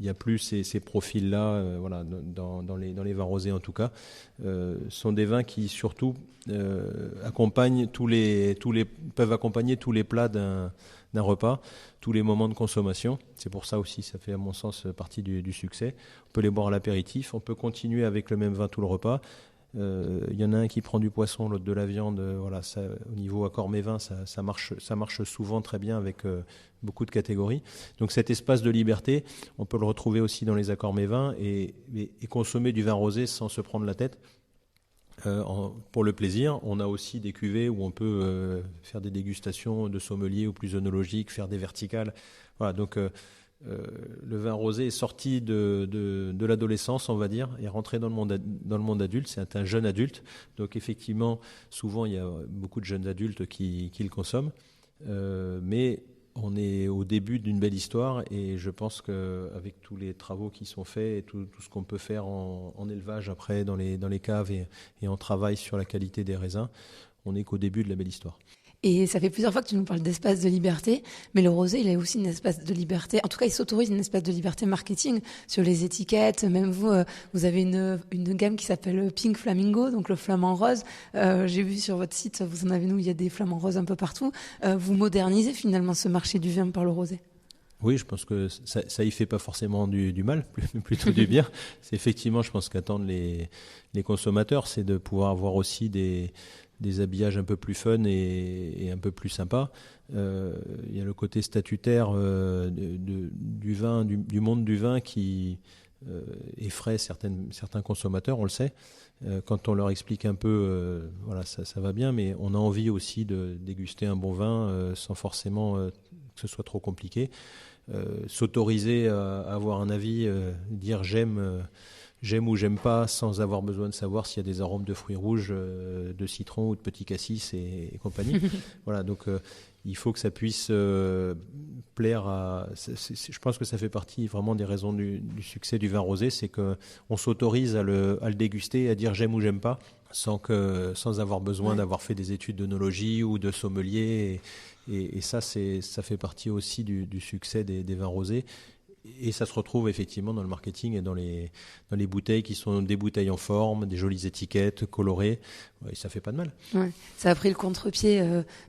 y a plus ces profils-là, dans les vins rosés en tout cas. Sont des vins qui surtout accompagnent peuvent accompagner tous les plats d'un repas, tous les moments de consommation. C'est pour ça aussi, ça fait à mon sens partie du succès. On peut les boire à l'apéritif, on peut continuer avec le même vin tout le repas. Y en a un qui prend du poisson, l'autre de la viande. Au niveau accord mets-vins, ça marche souvent très bien avec beaucoup de catégories. Donc cet espace de liberté, on peut le retrouver aussi dans les accords mets-vins et consommer du vin rosé sans se prendre la tête. Pour le plaisir, on a aussi des cuvées où on peut faire des dégustations de sommelier ou plus œnologiques, faire des verticales. Voilà, donc le vin rosé est sorti de l'adolescence, on va dire, et rentré dans le monde adulte. C'est un jeune adulte, donc effectivement, souvent il y a beaucoup de jeunes adultes qui le consomment, mais on est au début d'une belle histoire et je pense qu'avec tous les travaux qui sont faits et tout ce qu'on peut faire en élevage après dans les caves et en travail sur la qualité des raisins, on n'est qu'au début de la belle histoire. Et ça fait plusieurs fois que tu nous parles d'espace de liberté, mais le rosé, il a aussi une espace de liberté. En tout cas, il s'autorise une espace de liberté marketing sur les étiquettes. Même vous avez une gamme qui s'appelle Pink Flamingo, donc le flamant rose. J'ai vu sur votre site, vous en avez il y a des flamants roses un peu partout. Vous modernisez finalement ce marché du vin par le rosé. Oui, je pense que ça y fait pas forcément du mal, mais plutôt du bien. C'est effectivement, je pense qu'attendent les consommateurs, c'est de pouvoir avoir aussi des habillages un peu plus fun et un peu plus sympas. Il y a le côté statutaire du vin, du monde du vin qui effraie certains consommateurs, on le sait. Quand on leur explique un peu, voilà, ça va bien, mais on a envie aussi de déguster un bon vin sans forcément que ce soit trop compliqué. S'autoriser à avoir un avis, dire j'aime ou j'aime pas, sans avoir besoin de savoir s'il y a des arômes de fruits rouges, de citron ou de petit cassis et compagnie. Voilà, donc il faut que ça puisse plaire à... je pense que ça fait partie vraiment des raisons du succès du vin rosé, c'est qu'on s'autorise à le déguster, à dire j'aime ou j'aime pas, sans avoir besoin d'avoir fait des études d'œnologie ou de sommelier. Et ça fait partie aussi du succès des vins rosés. Et ça se retrouve effectivement dans le marketing et dans les bouteilles qui sont des bouteilles en forme, des jolies étiquettes colorées. Et ça fait pas de mal. Ouais, ça a pris le contre-pied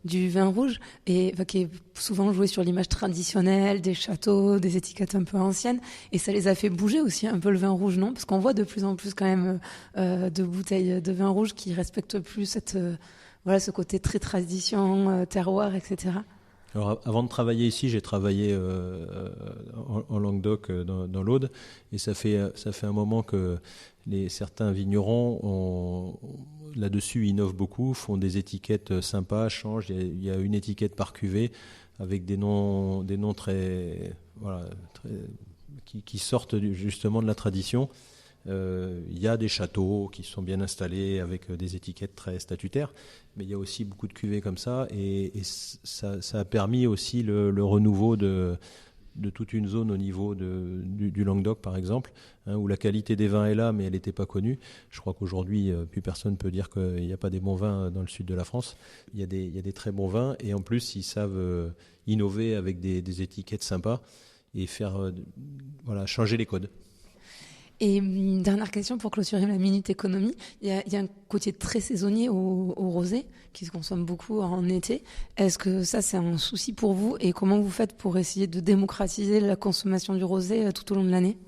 du vin rouge et qui est souvent joué sur l'image traditionnelle des châteaux, des étiquettes un peu anciennes. Et ça les a fait bouger aussi un peu le vin rouge, non ? Parce qu'on voit de plus en plus quand même de bouteilles de vin rouge qui respectent plus ce côté très tradition, terroir, etc. Alors, avant de travailler ici, j'ai travaillé en Languedoc, dans l'Aude, et ça fait un moment que certains vignerons, là-dessus, innovent beaucoup, font des étiquettes sympas, changent. Il y a une étiquette par cuvée avec des noms très, qui sortent justement de la tradition. Il y a des châteaux qui sont bien installés avec des étiquettes très statutaires, mais il y a aussi beaucoup de cuvées comme ça, et ça a permis aussi le renouveau de toute une zone au niveau du Languedoc, par exemple, où la qualité des vins est là, mais elle n'était pas connue. Je crois qu'aujourd'hui, plus personne ne peut dire qu'il n'y a pas des bons vins dans le sud de la France. Il y a des très bons vins, et en plus, ils savent innover avec des étiquettes sympas et faire changer les codes. Et une dernière question pour clôturer la minute économie. Il y a un côté très saisonnier au rosé qui se consomme beaucoup en été. Est-ce que ça, c'est un souci pour vous ? Et comment vous faites pour essayer de démocratiser la consommation du rosé tout au long de l'année ?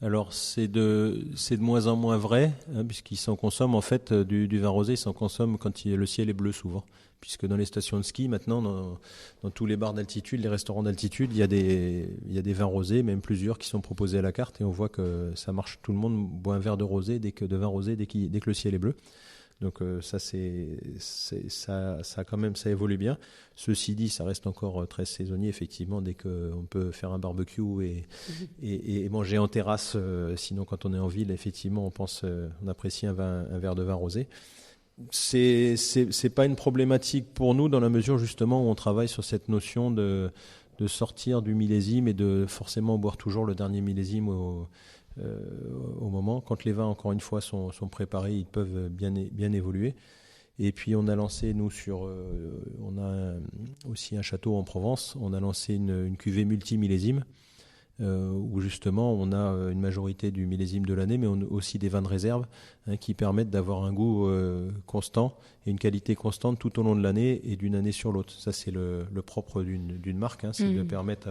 Alors, c'est de moins en moins vrai, puisqu'ils s'en consomment, en fait, du vin rosé, ils s'en consomment quand le ciel est bleu souvent. Puisque dans les stations de ski, maintenant, dans tous les bars d'altitude, les restaurants d'altitude, il y a des vins rosés, même plusieurs, qui sont proposés à la carte, et on voit que ça marche. Tout le monde boit un verre de vin rosé dès que le ciel est bleu. Donc ça évolue bien. Ceci dit, ça reste encore très saisonnier, effectivement, dès qu'on peut faire un barbecue et manger en terrasse. Sinon, quand on est en ville, effectivement, on apprécie un verre de vin rosé. C'est pas une problématique pour nous, dans la mesure justement où on travaille sur cette notion de sortir du millésime et de forcément boire toujours le dernier millésime au moment. Quand les vins, encore une fois, sont préparés, ils peuvent bien évoluer. Et puis on a lancé, nous, on a aussi un château en Provence, on a lancé une cuvée multi-millésime, où justement on a une majorité du millésime de l'année, mais on a aussi des vins de réserve, qui permettent d'avoir un goût constant et une qualité constante tout au long de l'année et d'une année sur l'autre. Ça, c'est le propre d'une marque, c'est de permettre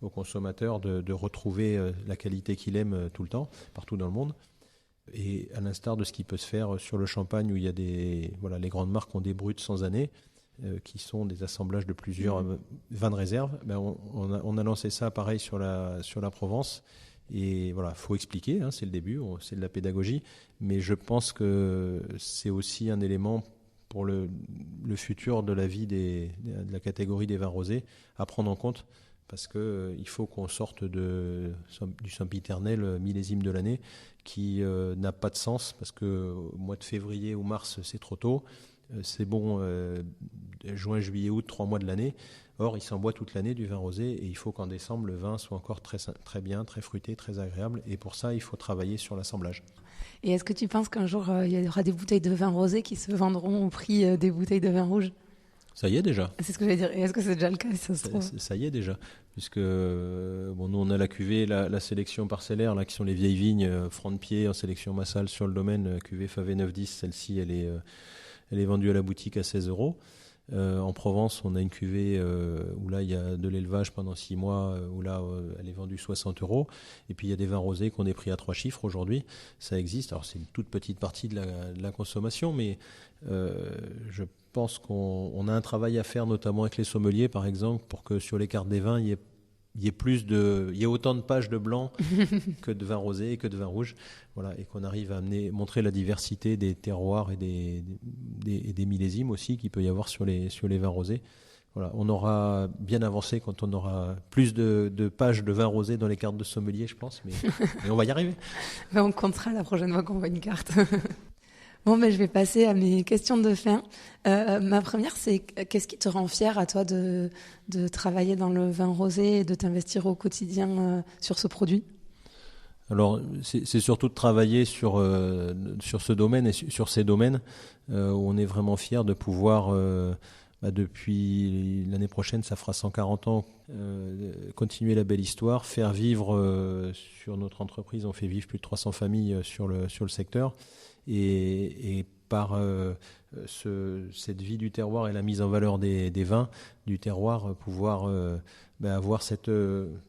aux consommateurs de retrouver la qualité qu'il aime tout le temps, partout dans le monde. Et à l'instar de ce qui peut se faire sur le champagne, où il y a les grandes marques ont des bruts sans année, qui sont des assemblages de plusieurs vins de réserve. On a lancé ça pareil sur la Provence. Et voilà, faut expliquer, c'est le début, c'est de la pédagogie. Mais je pense que c'est aussi un élément pour le futur de la vie de la catégorie des vins rosés à prendre en compte. Parce qu'il faut qu'on sorte du sempiternel millésime de l'année qui n'a pas de sens, parce que au mois de février ou mars, c'est trop tôt. C'est bon, juin, juillet, août, 3 mois de l'année. Or, il s'en boit toute l'année du vin rosé, et il faut qu'en décembre, le vin soit encore très, très bien, très fruité, très agréable. Et pour ça, il faut travailler sur l'assemblage. Et est-ce que tu penses qu'un jour, il y aura des bouteilles de vin rosé qui se vendront au prix des bouteilles de vin rouge ? Ça y est déjà. C'est ce que j'allais dire. Et est-ce que c'est déjà le cas, si ça se trouve ? Ça y est déjà. Puisque nous, on a la cuvée, la sélection parcellaire, là, qui sont les vieilles vignes, front de pied, en sélection massale sur le domaine, cuvée Favé 9-10. Celle-ci, elle est vendue à la boutique à 16 €. En Provence, on a une cuvée où là, il y a de l'élevage pendant 6 mois, où là, elle est vendue 60 €. Et puis, il y a des vins rosés qui ont des prix à 3 chiffres aujourd'hui. Ça existe. Alors, c'est une toute petite partie de la consommation, mais je pense qu'on a un travail à faire, notamment avec les sommeliers, par exemple, pour que sur les cartes des vins, il y ait il y ait autant de pages de blanc que de vin rosé et que de vin rouge, voilà, et qu'on arrive à montrer la diversité des terroirs et des millésimes aussi qu'il peut y avoir sur les vins rosés. Voilà, on aura bien avancé quand on aura plus de pages de vin rosé dans les cartes de sommelier, je pense, mais on va y arriver. Ben, on comptera la prochaine fois qu'on voit une carte. Bon, je vais passer à mes questions de fin. Ma première, c'est qu'est-ce qui te rend fier à toi de travailler dans le vin rosé et de t'investir au quotidien sur ce produit? Alors, c'est surtout de travailler sur ce domaine et sur ces domaines où on est vraiment fier de pouvoir, depuis l'année prochaine, ça fera 140 ans, continuer la belle histoire, faire vivre sur notre entreprise, on fait vivre plus de 300 familles sur le secteur. Et par cette vie du terroir et la mise en valeur des vins du terroir, pouvoir avoir cette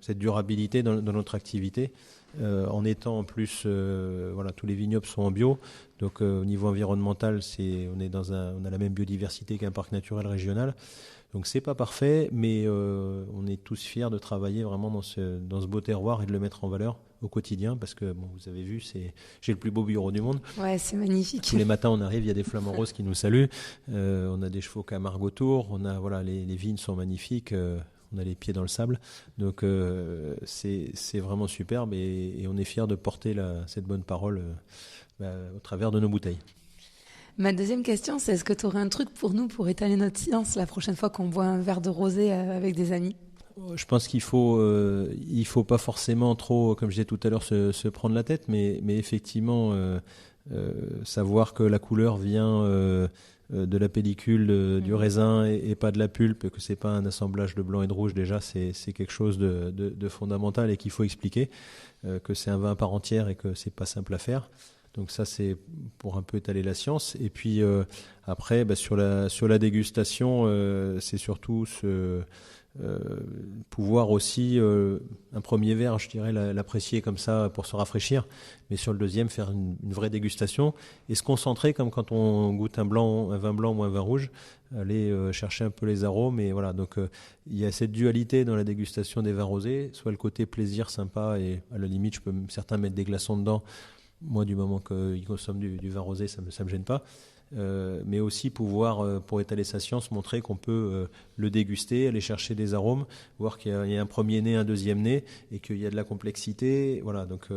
durabilité dans notre activité, en étant en plus, tous les vignobles sont en bio, donc au niveau environnemental, on a la même biodiversité qu'un parc naturel régional. Donc c'est pas parfait, mais on est tous fiers de travailler vraiment dans ce beau terroir et de le mettre en valeur au quotidien, parce que vous avez vu, j'ai le plus beau bureau du monde. Ouais, c'est magnifique. Tous les matins on arrive, il y a des flamants roses qui nous saluent, on a des chevaux Camargue autour, on a les vignes sont magnifiques, on a les pieds dans le sable, donc c'est vraiment superbe et on est fiers de porter cette bonne parole au travers de nos bouteilles. Ma deuxième question, c'est est-ce que tu aurais un truc pour nous pour étaler notre science la prochaine fois qu'on boit un verre de rosé avec des amis? Je pense qu'il faut pas forcément trop, comme je disais tout à l'heure, se prendre la tête, mais effectivement savoir que la couleur vient de la pellicule du raisin et pas de la pulpe, que c'est pas un assemblage de blanc et de rouge, déjà c'est quelque chose de fondamental et qu'il faut expliquer, que c'est un vin à part entière et que c'est pas simple à faire. Donc ça, c'est pour un peu étaler la science. Et puis après, sur la dégustation, c'est surtout pouvoir aussi, un premier verre, je dirais, l'apprécier comme ça pour se rafraîchir. Mais sur le deuxième, faire une vraie dégustation et se concentrer comme quand on goûte un vin blanc ou un vin rouge, aller chercher un peu les arômes. Et voilà, donc il y a cette dualité dans la dégustation des vins rosés, soit le côté plaisir sympa et à la limite, certains mettre des glaçons dedans. Moi, du moment qu'ils consomment du vin rosé, ça me gêne pas. Mais aussi pouvoir, pour étaler sa science, montrer qu'on peut le déguster, aller chercher des arômes, voir qu'il y a un premier nez, un deuxième nez, et qu'il y a de la complexité. Voilà, donc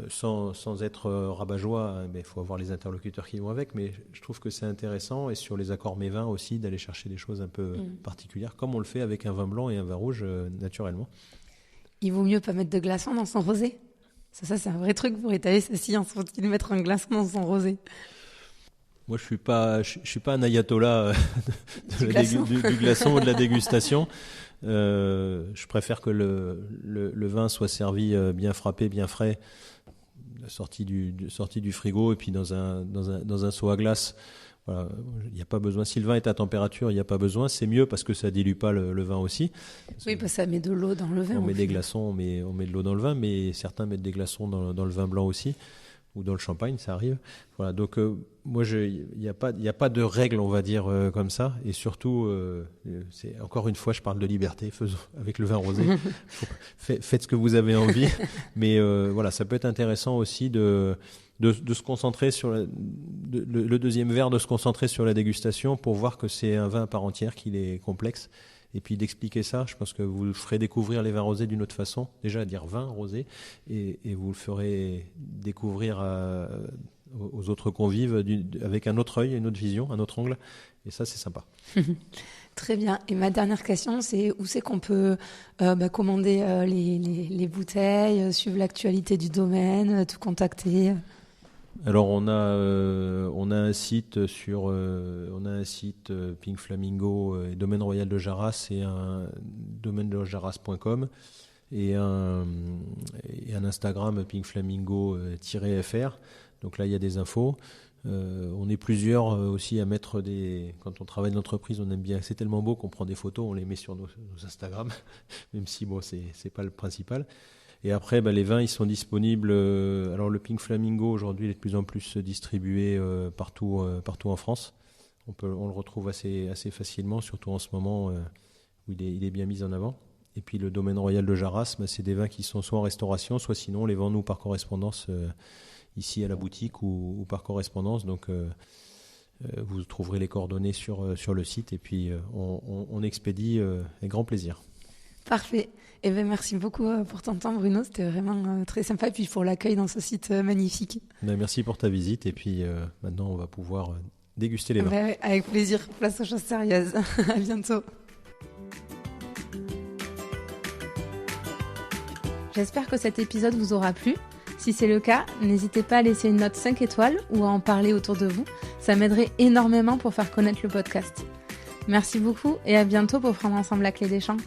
sans être rabat-joie, il faut avoir les interlocuteurs qui vont avec, mais je trouve que c'est intéressant, et sur les accords mévins aussi, d'aller chercher des choses un peu particulières, comme on le fait avec un vin blanc et un vin rouge naturellement. Il vaut mieux pas mettre de glaçons dans son rosé? Ça, c'est un vrai truc pour étaler sa science. Faut-il mettre un glaçon dans son rosé? Moi, je suis pas un ayatollah du glaçon ou de la dégustation. Je préfère que le vin soit servi bien frappé, bien frais, sorti du frigo et puis dans un seau à glace. Voilà, il n'y a pas besoin. Si le vin est à température, il n'y a pas besoin. C'est mieux parce que ça dilue pas le vin aussi. Oui, parce que ça met de l'eau dans le vin. On met des glaçons, on met de l'eau dans le vin, mais certains mettent des glaçons dans le vin blanc aussi, ou dans le champagne, ça arrive. Voilà, donc moi, il n'y a pas de règle, on va dire, comme ça. Et surtout, encore une fois, je parle de liberté. Faisons avec le vin rosé. Faites ce que vous avez envie. Mais voilà, ça peut être intéressant aussi de se concentrer sur le deuxième verre, de se concentrer sur la dégustation pour voir que c'est un vin à part entière, qu'il est complexe. Et puis d'expliquer ça, je pense que vous ferez découvrir les vins rosés d'une autre façon. Déjà à dire vin rosé, et vous le ferez découvrir aux autres convives avec un autre œil, une autre vision, un autre angle. Et ça, c'est sympa. Très bien. Et ma dernière question, c'est où c'est qu'on peut commander les bouteilles, suivre l'actualité du domaine, te contacter? Alors on a un site Pink Flamingo et Domaine Royal de Jarras et un domaine-de-jarras.com et un Instagram Pink Flamingo-FR. Donc là il y a des infos. On est plusieurs aussi à mettre quand on travaille dans l'entreprise, on aime bien, c'est tellement beau qu'on prend des photos, on les met sur nos Instagram, même si bon c'est pas le principal. Et après, les vins, ils sont disponibles. Alors le Pink Flamingo, aujourd'hui, il est de plus en plus distribué partout en France. On le retrouve assez facilement, surtout en ce moment où il est bien mis en avant. Et puis le domaine royal de Jarras, c'est des vins qui sont soit en restauration, soit sinon on les vend nous par correspondance ici à la boutique ou par correspondance. Donc vous trouverez les coordonnées sur le site et puis on expédie avec grand plaisir. Parfait. Eh bien, merci beaucoup pour ton temps, Bruno. C'était vraiment très sympa. Et puis pour l'accueil dans ce site magnifique. Merci pour ta visite. Et puis maintenant, on va pouvoir déguster les vins. Avec plaisir. Place aux choses sérieuses. À bientôt. J'espère que cet épisode vous aura plu. Si c'est le cas, n'hésitez pas à laisser une note 5 étoiles ou à en parler autour de vous. Ça m'aiderait énormément pour faire connaître le podcast. Merci beaucoup et à bientôt pour prendre ensemble la clé des champs.